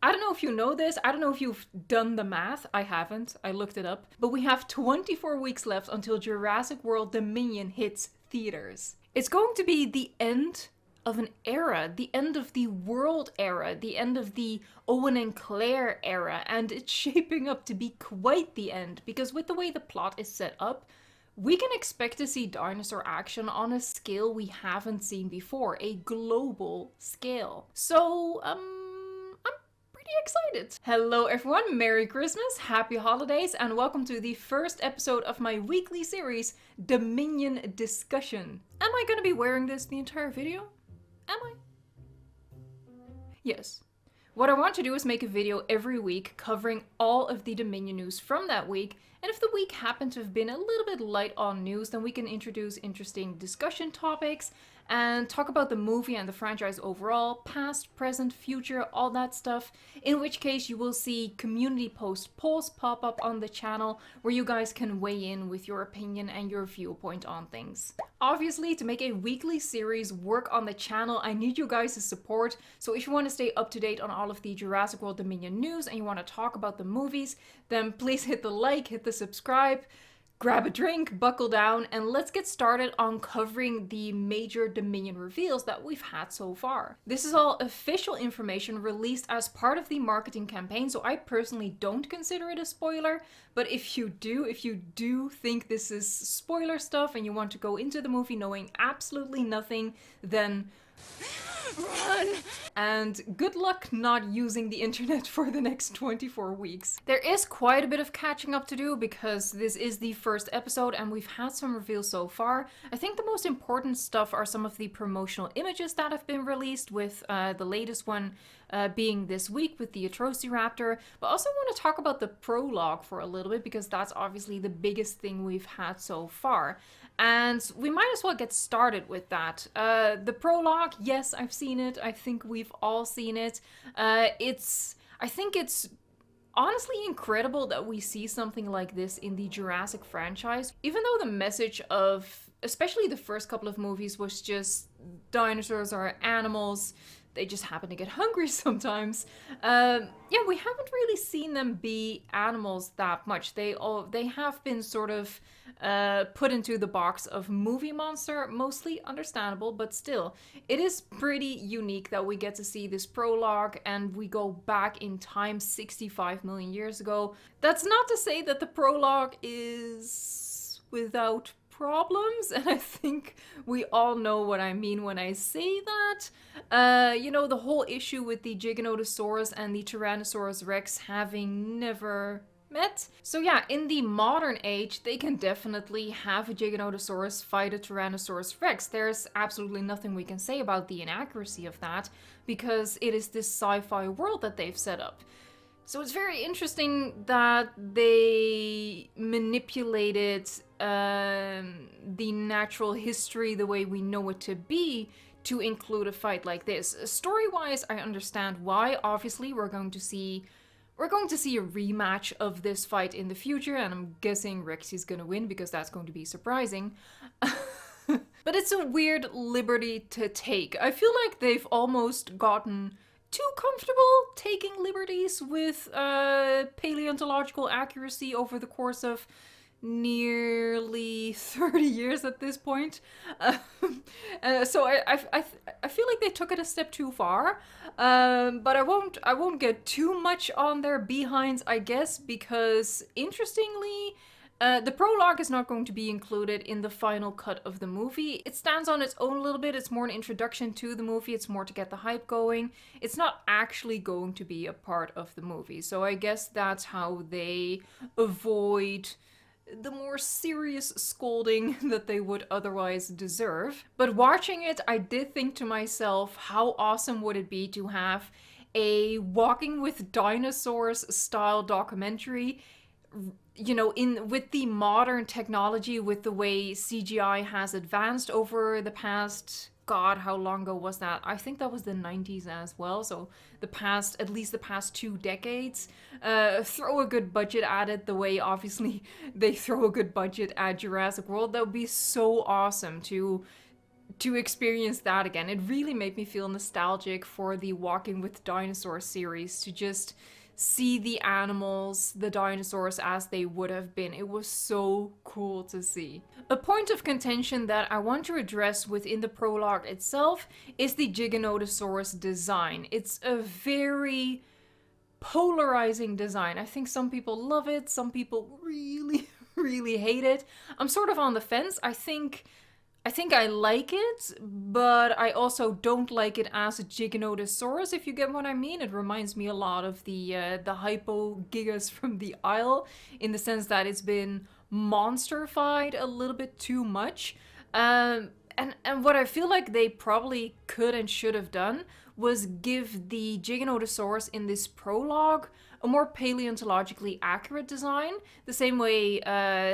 I don't know if you know this, I don't know if you've done the math, I haven't, I looked it up, but we have 24 weeks left until Jurassic World Dominion hits theaters. It's going to be the end of an era, the end of the world era, the end of the Owen and Claire era, and it's shaping up to be quite the end, because with the way the plot is set up, we can expect to see dinosaur action on a scale we haven't seen before, a global scale. So, I'm pretty excited. Hello everyone, Merry Christmas, Happy Holidays, and welcome to the first episode of my weekly series, Dominion Discussion. Am I gonna be wearing this the entire video? Am I? Yes. What I want to do is make a video every week covering all of the Dominion news from that week, and if the week happened to have been a little bit light on news, then we can introduce interesting discussion topics and talk about the movie and the franchise overall, past, present, future, all that stuff, in which case you will see community post polls pop up on the channel where you guys can weigh in with your opinion and your viewpoint on things. Obviously, to make a weekly series work on the channel, I need you guys' support, so if you want to stay up to date on all of the Jurassic World Dominion news and you want to talk about the movies, then please hit the like, hit the subscribe, grab a drink, buckle down, and let's get started on covering the major Dominion reveals that we've had so far. This is all official information released as part of the marketing campaign, so I personally don't consider it a spoiler, but if you do think this is spoiler stuff and you want to go into the movie knowing absolutely nothing, then run! And good luck not using the internet for the next 24 weeks. There is quite a bit of catching up to do because this is the first episode and we've had some reveals so far. I think the most important stuff are some of the promotional images that have been released, with the latest one being this week with the Atrociraptor. But also want to talk about the prologue for a little bit because that's obviously the biggest thing we've had so far. And we might as well get started with that. The prologue, yes, I've seen it. I think we've all seen it. I think it's honestly incredible that we see something like this in the Jurassic franchise. Even though the message of, especially the first couple of movies, was just dinosaurs are animals, they just happen to get hungry sometimes. Yeah, we haven't really seen them be animals that much. They have been sort of put into the box of movie monster, mostly understandable, but still, it is pretty unique that we get to see this prologue and we go back in time 65 million years ago. That's not to say that the prologue is without problems, and I think we all know what I mean when I say that. You know, the whole issue with the Giganotosaurus and the Tyrannosaurus Rex having never met. So yeah, in the modern age, they can definitely have a Giganotosaurus fight a Tyrannosaurus Rex. There's absolutely nothing we can say about the inaccuracy of that because it is this sci-fi world that they've set up. So it's very interesting that they manipulated the natural history the way we know it to be to include a fight like this. Story-wise, I understand why. Obviously, we're going to see a rematch of this fight in the future, and I'm guessing Rex is gonna win because that's going to be surprising. But it's a weird liberty to take. I feel like they've almost gotten too comfortable taking liberties with paleontological accuracy over the course of nearly 30 years at this point. So I feel like they took it a step too far, but I won't get too much on their behinds, I guess, because interestingly, the prologue is not going to be included in the final cut of the movie. It stands on its own a little bit. It's more an introduction to the movie. It's more to get the hype going. It's not actually going to be a part of the movie. So I guess that's how they avoid the more serious scolding that they would otherwise deserve. But watching it, I did think to myself, how awesome would it be to have a Walking with Dinosaurs style documentary, you know, with the modern technology, with the way CGI has advanced over the past, God, how long ago was that? I think that was the 90s as well, so at least the past 2 decades. Throw a good budget at it the way, obviously, they throw a good budget at Jurassic World. That would be so awesome to to experience that again. It really made me feel nostalgic for the Walking with Dinosaurs series, to just see the animals, the dinosaurs as they would have been. It was so cool to see. A point of contention that I want to address within the prologue itself is the Giganotosaurus design. It's a very polarizing design. I think some people love it, some people really, really hate it. I'm sort of on the fence. I think I like it, but I also don't like it as a Giganotosaurus, if you get what I mean. It reminds me a lot of the Hypogigas from the Isle, in the sense that it's been monsterified a little bit too much. And what I feel like they probably could and should have done was give the Giganotosaurus in this prologue a more paleontologically accurate design. The same way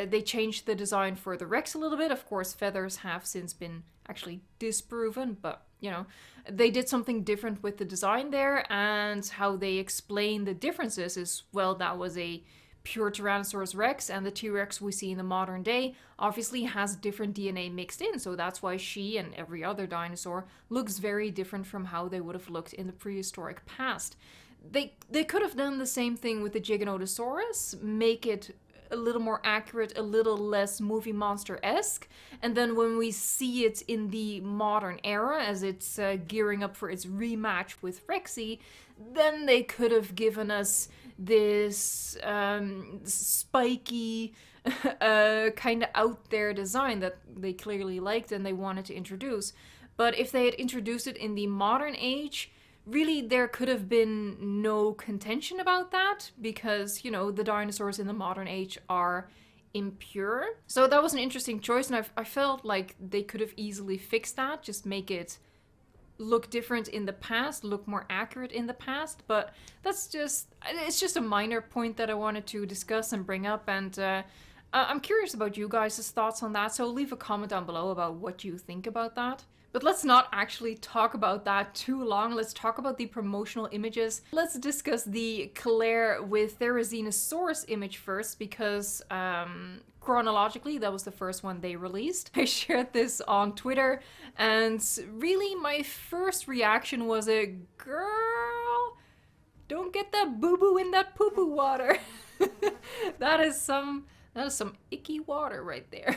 they changed the design for the Rex a little bit. Of course, feathers have since been actually disproven, but you know, they did something different with the design there, and how they explain the differences is, well, that was a pure Tyrannosaurus Rex, and the T-Rex we see in the modern day obviously has different DNA mixed in, so that's why she and every other dinosaur looks very different from how they would have looked in the prehistoric past. They could have done the same thing with the Giganotosaurus, make it a little more accurate, a little less movie monster-esque, and then when we see it in the modern era, as it's gearing up for its rematch with Rexy, then they could have given us this spiky, kind of out there design that they clearly liked and they wanted to introduce. But if they had introduced it in the modern age, really there could have been no contention about that, because, you know, the dinosaurs in the modern age are impure. So that was an interesting choice, and I felt like they could have easily fixed that, just make it look different in the past, look more accurate in the past. But it's just a minor point that I wanted to discuss and bring up, and I'm curious about you guys' thoughts on that, so leave a comment down below about what you think about that. But let's not actually talk about that too long. Let's talk about the promotional images. Let's discuss the Claire with Therizinosaurus image first, because chronologically, that was the first one they released. I shared this on Twitter, and really my first reaction was girl, don't get that boo-boo in that poo-poo water. That is some icky water right there.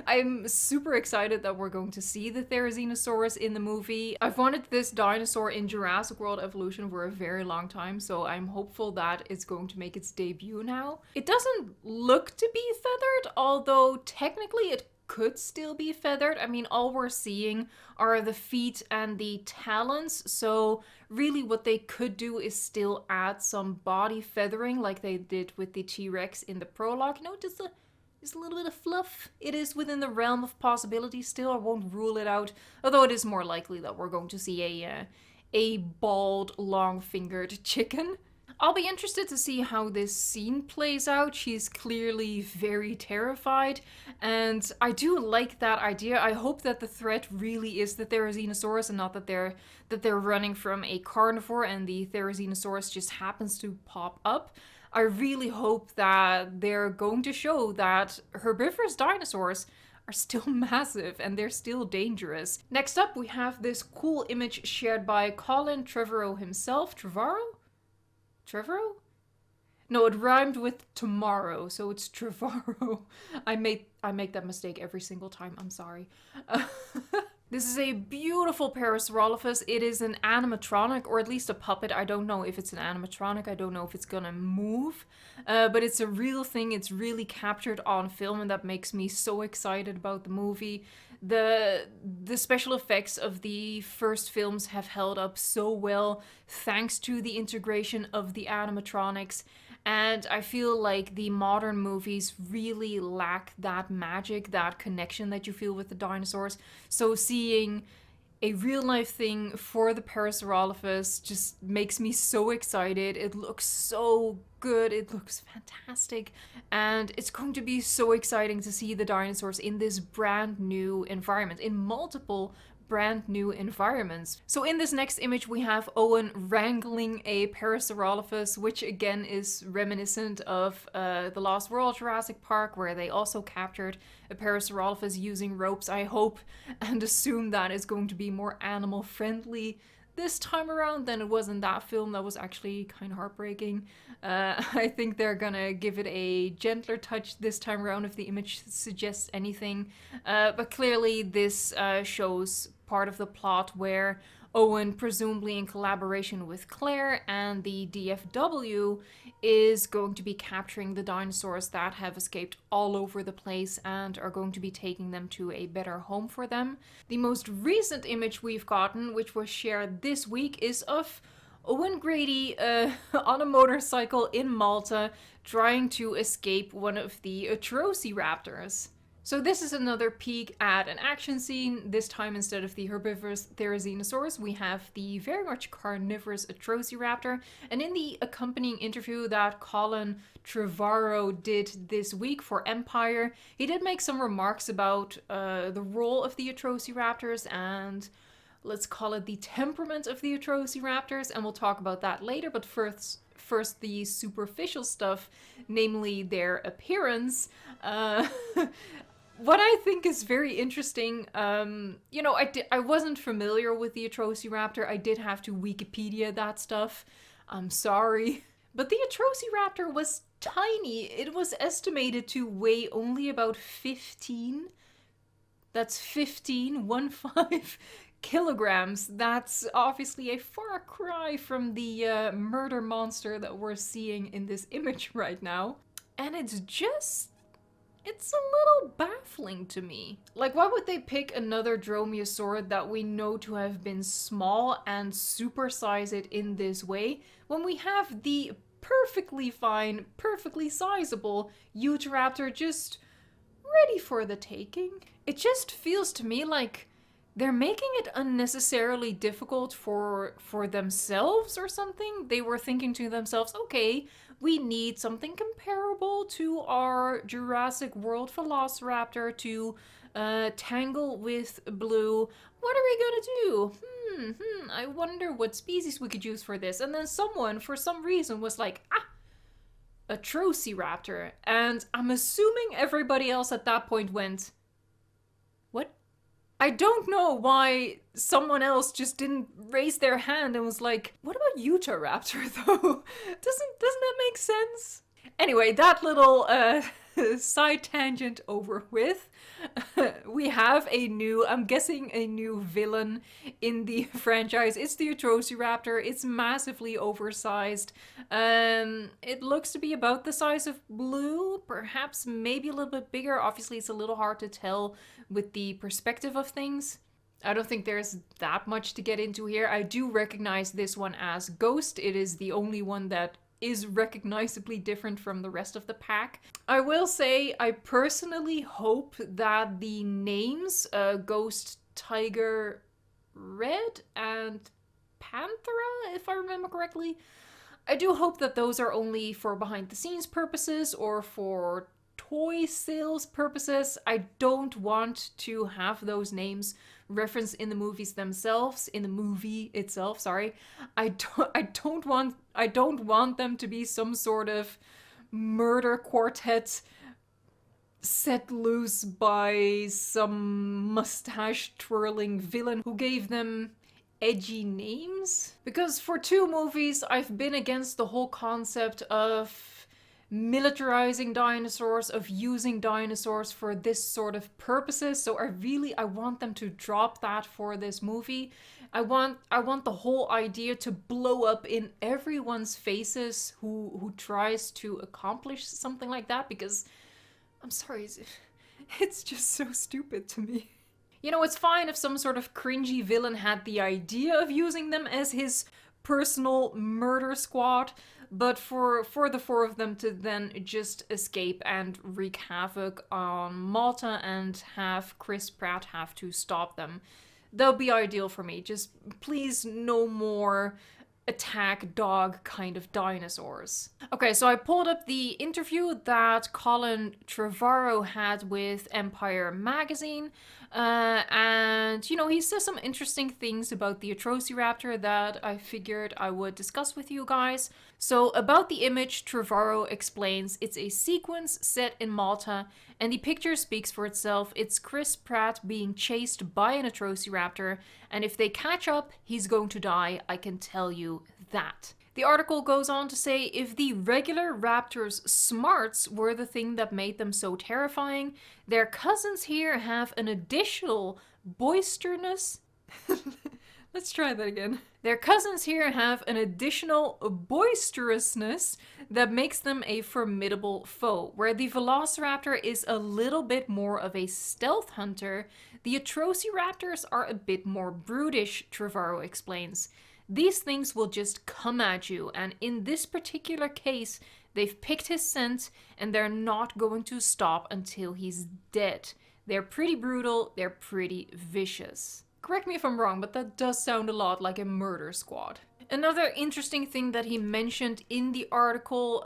I'm super excited that we're going to see the Therizinosaurus in the movie. I've wanted this dinosaur in Jurassic World Evolution for a very long time, so I'm hopeful that it's going to make its debut now. It doesn't look to be feathered, although technically it could still be feathered. I mean, all we're seeing are the feet and the talons, so really what they could do is still add some body feathering like they did with the T-Rex in the prologue. You know, just a little bit of fluff. It is within the realm of possibility still. I won't rule it out, although it is more likely that we're going to see a bald, long-fingered chicken. I'll be interested to see how this scene plays out. She's clearly very terrified, and I do like that idea. I hope that the threat really is the Therizinosaurus and not that they're running from a carnivore and the Therizinosaurus just happens to pop up. I really hope that they're going to show that herbivorous dinosaurs are still massive and they're still dangerous. Next up, we have this cool image shared by Colin Trevorrow himself. Trevorrow? No, it rhymed with tomorrow, so it's Trevorrow. I make that mistake every single time. I'm sorry. This is a beautiful Parasaurolophus. It is an animatronic, or at least a puppet. I don't know if it's an animatronic. I don't know if it's gonna move, but it's a real thing. It's really captured on film, and that makes me so excited about the movie. The special effects of the first films have held up so well thanks to the integration of the animatronics, and I feel like the modern movies really lack that magic, that connection that you feel with the dinosaurs. So seeing a real life thing for the Parasaurolophus just makes me so excited. It looks so good, it looks fantastic, and it's going to be so exciting to see the dinosaurs in this brand new environment, in multiple brand new environments. So in this next image we have Owen wrangling a Parasaurolophus, which again is reminiscent of the Lost World Jurassic Park, where they also captured a Parasaurolophus using ropes. I hope and assume that is going to be more animal friendly this time around than it was in that film. That was actually kind of heartbreaking. I think they're gonna give it a gentler touch this time around if the image suggests anything. But clearly this shows part of the plot where Owen, presumably in collaboration with Claire and the DFW, is going to be capturing the dinosaurs that have escaped all over the place and are going to be taking them to a better home for them. The most recent image we've gotten, which was shared this week, is of Owen Grady on a motorcycle in Malta trying to escape one of the Atrociraptors. So this is another peek at an action scene. This time, instead of the herbivorous Therizinosaurus, we have the very much carnivorous Atrociraptor. And in the accompanying interview that Colin Trevorrow did this week for Empire, he did make some remarks about the role of the Atrociraptors and, let's call it, the temperament of the Atrociraptors, and we'll talk about that later. But first the superficial stuff, namely their appearance. What I think is very interesting, you know, I wasn't familiar with the Atrociraptor. I did have to Wikipedia that stuff. I'm sorry. But the Atrociraptor was tiny. It was estimated to weigh only about 15. That's 15 kilograms. That's obviously a far cry from the murder monster that we're seeing in this image right now. And it's a little baffling to me. Like, why would they pick another dromaeosaur that we know to have been small and supersize it in this way when we have the perfectly fine, perfectly sizable Utahraptor just ready for the taking? It just feels to me like they're making it unnecessarily difficult for themselves or something. They were thinking to themselves, okay, we need something comparable to our Jurassic World Velociraptor to tangle with Blue. What are we gonna do? I wonder what species we could use for this. And then someone, for some reason, was like, Atrociraptor. And I'm assuming everybody else at that point went, what? I don't know why someone else just didn't raise their hand and was like, what about Utahraptor though? Doesn't that make sense? Anyway, that little side tangent over with. We have I'm guessing a new villain in the franchise. It's the Atrociraptor. It's massively oversized. It looks to be about the size of Blue, perhaps maybe a little bit bigger. Obviously, it's a little hard to tell with the perspective of things. I don't think there's that much to get into here. I do recognize this one as Ghost. It is the only one that is recognizably different from the rest of the pack. I will say I personally hope that the names Ghost, Tiger, Red, and Panthera, if I remember correctly, I do hope that those are only for behind the scenes purposes or for toy sales purposes. I don't want to have those names referenced in the movies themselves, in the movie itself, sorry. I don't want them to be some sort of murder quartet set loose by some mustache twirling villain who gave them edgy names. Because for 2 movies, I've been against the whole concept of militarizing dinosaurs, of using dinosaurs for this sort of purposes. So I want them to drop that for this movie. I want the whole idea to blow up in everyone's faces who tries to accomplish something like that, because I'm sorry, it's just so stupid to me. You know, it's fine if some sort of cringy villain had the idea of using them as his personal murder squad, but for the 4 of them to then just escape and wreak havoc on Malta and have Chris Pratt have to stop them, that would be ideal for me. Just please no more attack dog kind of dinosaurs. Okay, so I pulled up the interview that Colin Trevorrow had with Empire magazine, and you know, he says some interesting things about the Atrociraptor that I figured I would discuss with you guys. So about the image, Trevorrow explains it's a sequence set in Malta, and the picture speaks for itself. It's Chris Pratt being chased by an Atrociraptor, and if they catch up, he's going to die, I can tell you that. The article goes on to say if the regular raptors' smarts were the thing that made them so terrifying, their cousins here have an additional boisterousness. Let's try that again. Their cousins here have an additional boisterousness that makes them a formidable foe. Where the Velociraptor is a little bit more of a stealth hunter, the Atrociraptors are a bit more brutish, Trevorrow explains. These things will just come at you, and in this particular case, they've picked his scent, and they're not going to stop until he's dead. They're pretty brutal, they're pretty vicious. Correct me if I'm wrong, but that does sound a lot like a murder squad. Another interesting thing that he mentioned in the article,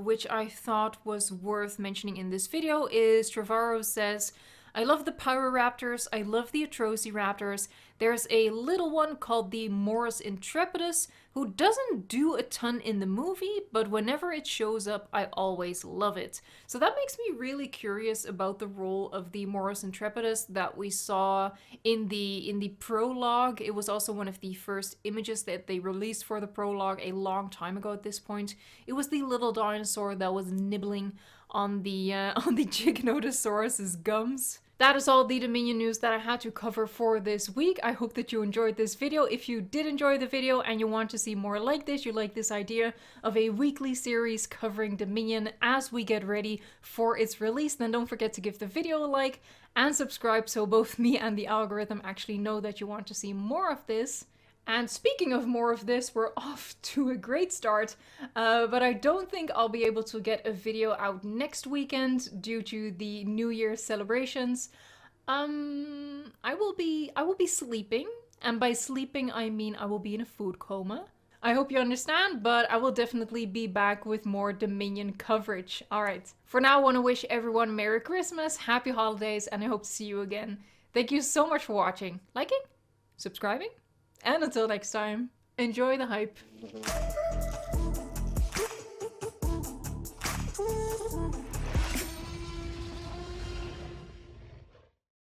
which I thought was worth mentioning in this video, is Trevorrow says, I love the Parasaurolophus, I love the Atrociraptors. There's a little one called the Morus intrepidus who doesn't do a ton in the movie, but whenever it shows up, I always love it. So that makes me really curious about the role of the Morus intrepidus that we saw in the prologue. It was also one of the first images that they released for the prologue a long time ago at this point. It was the little dinosaur that was nibbling on the Giganotosaurus's gums. That is all the Dominion news that I had to cover for this week. I hope that you enjoyed this video. If you did enjoy the video and you want to see more like this, you like this idea of a weekly series covering Dominion as we get ready for its release, then don't forget to give the video a like and subscribe so both me and the algorithm actually know that you want to see more of this. And speaking of more of this, we're off to a great start, but I don't think I'll be able to get a video out next weekend due to the New Year's celebrations. I will be sleeping, and by sleeping I mean I will be in a food coma. I hope you understand, but I will definitely be back with more Dominion coverage. Alright, for now I want to wish everyone Merry Christmas, Happy Holidays, and I hope to see you again. Thank you so much for watching, liking, subscribing, and until next time, enjoy the hype.